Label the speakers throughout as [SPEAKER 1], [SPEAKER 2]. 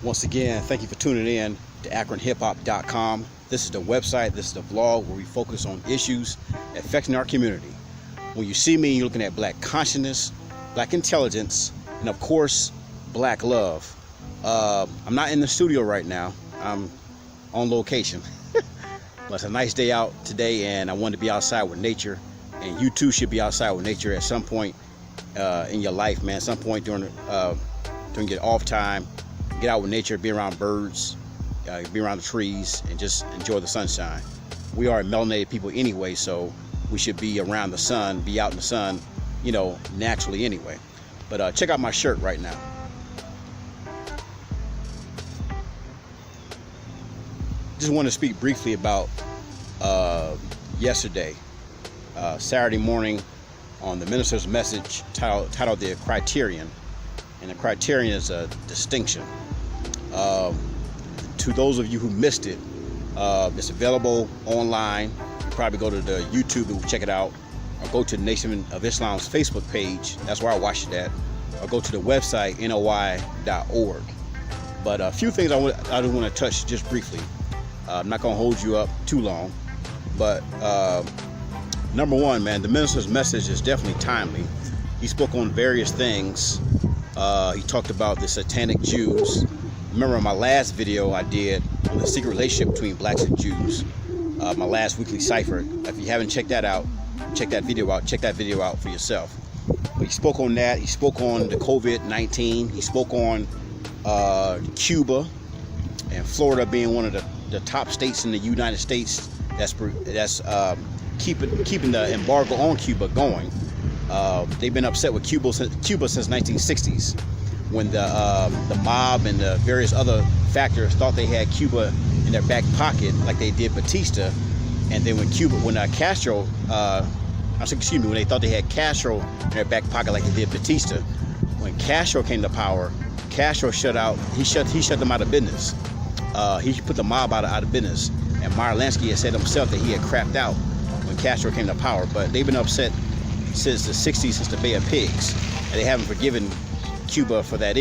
[SPEAKER 1] Once again, thank you for tuning in to AkronHipHop.com. This is the website, this is the vlog where we focus on issues affecting our community. When you see me, you're looking at black consciousness, black intelligence, and of course, black love. I'm not in the studio right now. I'm on location. But it's a nice day out today, and I wanted to be outside with nature. And you too should be outside with nature at some point in your life, man. Some point during your off time. Get out with nature, be around birds, be around the trees, and just enjoy the sunshine. We are melanated people anyway, so we should be around the sun, be out in the sun, naturally anyway. But check out my shirt right now. Just want to speak briefly about yesterday, Saturday morning, on the minister's message titled The Criterion. And the criterion is a distinction. To those of you who missed it, it's available online. You probably go to the YouTube and check it out, or go to the Nation of Islam's Facebook page. That's where I watched it at. Or go to the website noi.org. But a few things I just want to touch just briefly. I'm not going to hold you up too long. But number one, man, the minister's message is definitely timely. He spoke on various things. He talked about the satanic Jews. Remember my last video I did on the secret relationship between blacks and Jews, my last weekly cipher. If you haven't checked that out, check that video out for yourself. But he spoke on that. He spoke on the COVID-19. He spoke on Cuba and Florida being one of the top states in the United States that's keeping the embargo on Cuba going. They've been upset with Cuba since 1960s, when the mob and the various other factors thought they had Cuba in their back pocket, like they did Batista. And then when Castro, when they thought they had Castro in their back pocket, like they did Batista, when Castro came to power, Castro shut them out of business. He put the mob out of business. And Meyer Lansky had said himself that he had crapped out when Castro came to power. But they've been upset since the 60s, since the Bay of Pigs, and they haven't forgiven Cuba for that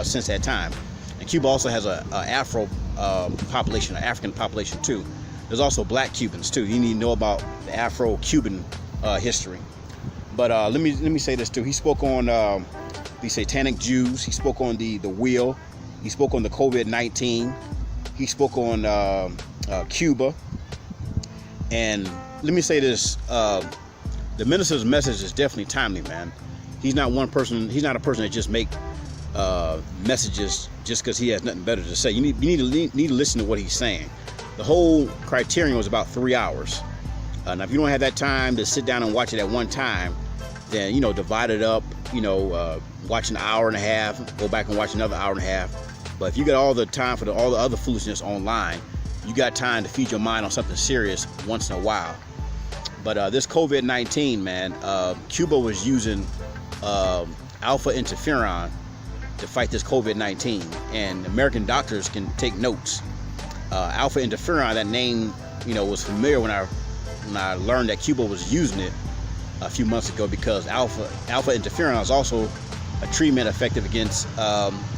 [SPEAKER 1] since that time. And Cuba also has a Afro population, an African population too. There's also black Cubans too. You need to know about the Afro-Cuban history. But let me say this too. He spoke on the satanic Jews. He spoke on the wheel. He spoke on the COVID-19. He spoke on Cuba. And let me say this. The minister's message is definitely timely, man. He's not a person that just make messages just because he has nothing better to say. You need to listen to what he's saying. The whole criterion was about 3 hours. Now, if you don't have that time to sit down and watch it at one time, then divide it up. Watch an hour and a half, go back and watch another hour and a half. But if you got all the time for all the other foolishness online, you got time to feed your mind on something serious once in a while. But this COVID-19, man, Cuba was using alpha interferon to fight this COVID-19, and American doctors can take notes. Alpha interferon, that name, was familiar when I learned that Cuba was using it a few months ago, because alpha interferon is also a treatment effective against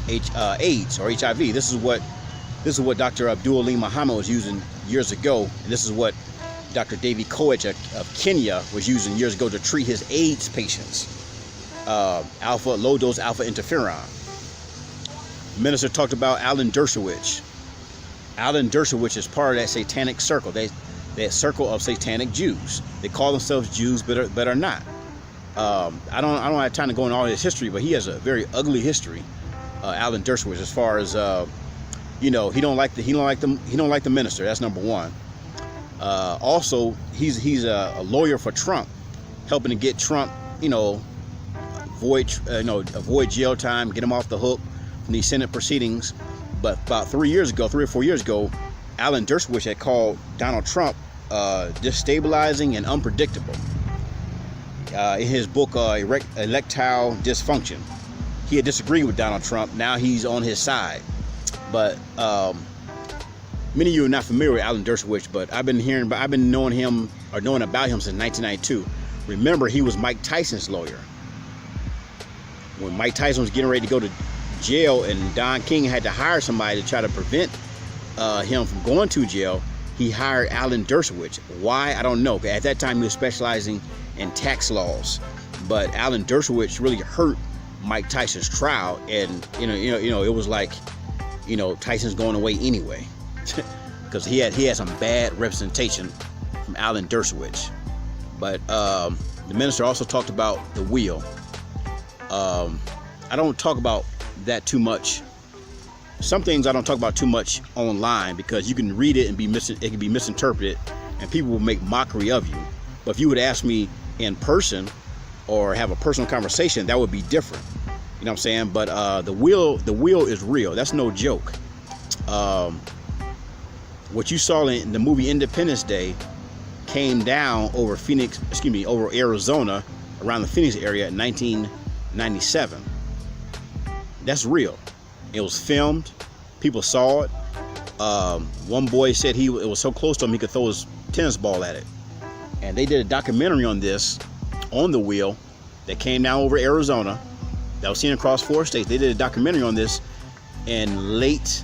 [SPEAKER 1] AIDS or HIV. This is what Dr. Abdul Ali Muhammad was using years ago, and this is what Dr. David Koech of Kenya was using years ago to treat his AIDS patients. Low-dose alpha interferon. The minister talked about Alan Dershowitz. Alan Dershowitz is part of that satanic circle, that circle of satanic Jews. They call themselves Jews, but are not. I don't have time to go into all his history, but he has a very ugly history. Alan Dershowitz, as far as he don't like the minister. That's number one. Also, he's a lawyer for Trump, helping to get Trump, avoid jail time, get him off the hook from these Senate proceedings. But about 3 or 4 years ago, Alan Dershowitz had called Donald Trump destabilizing and unpredictable. In his book, Erectile Dysfunction, he had disagreed with Donald Trump. Now he's on his side. But many of you are not familiar with Alan Dershowitz, but I've been knowing about him since 1992. Remember, he was Mike Tyson's lawyer. When Mike Tyson was getting ready to go to jail, and Don King had to hire somebody to try to prevent him from going to jail, he hired Alan Dershowitz. Why? I don't know. At that time, he was specializing in tax laws. But Alan Dershowitz really hurt Mike Tyson's trial, and you know, it was like, you know, Tyson's going away anyway, because he had some bad representation from Alan Dershowitz. But the minister also talked about the will. I don't talk about that too much. Some things I don't talk about too much online, because you can read it and it can be misinterpreted, and people will make mockery of you. But if you would ask me in person or have a personal conversation, that would be different. You know what I'm saying? But the will is real. That's no joke. What you saw in the movie Independence Day came down over over Arizona, around the Phoenix area in 1997. That's real. It was filmed. People saw it. One boy said it was so close to him he could throw his tennis ball at it. And they did a documentary on this, on the wheel, that came down over Arizona, that was seen across 4 states. They did a documentary on this in late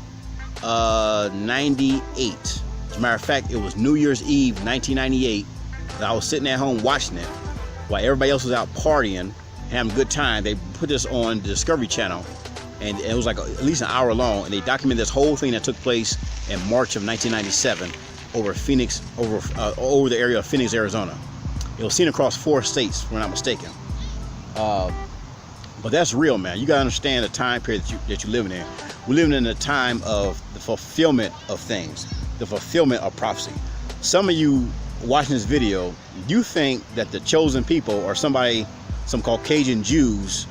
[SPEAKER 1] 98. As a matter of fact, it was New Year's Eve 1998. I was sitting at home watching it while everybody else was out partying, having a good time. They put this on the Discovery Channel, and it was like at least an hour long, and they documented this whole thing that took place in March of 1997 over Phoenix, over the area of Phoenix, Arizona. It was seen across 4 states, if I'm not mistaken. But that's real, man. You gotta understand the time period that you're living in. We're living in a time of the fulfillment of things, the fulfillment of prophecy. Some of you watching this video, you think that the chosen people are some Caucasian Jews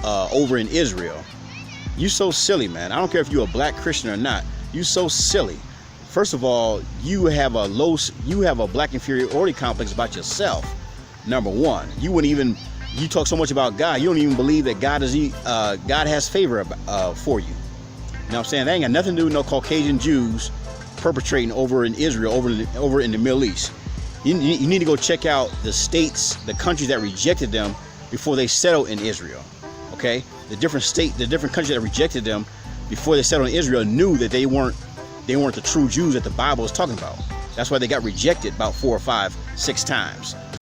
[SPEAKER 1] over in Israel. You so silly, man. I don't care if you're a black Christian or not. You so silly. First of all, you have a black inferiority complex about yourself. Number one, you talk so much about God, you don't even believe that God has favor for you. You know what I'm saying? That ain't got nothing to do with no Caucasian Jews perpetrating over in Israel, over in the Middle East. You need to go check out the states, the countries that rejected them before they settled in Israel. Okay, the different countries that rejected them before they settled in Israel knew that they weren't the true Jews that the Bible is talking about. That's why they got rejected about 4 or 5, 6 times.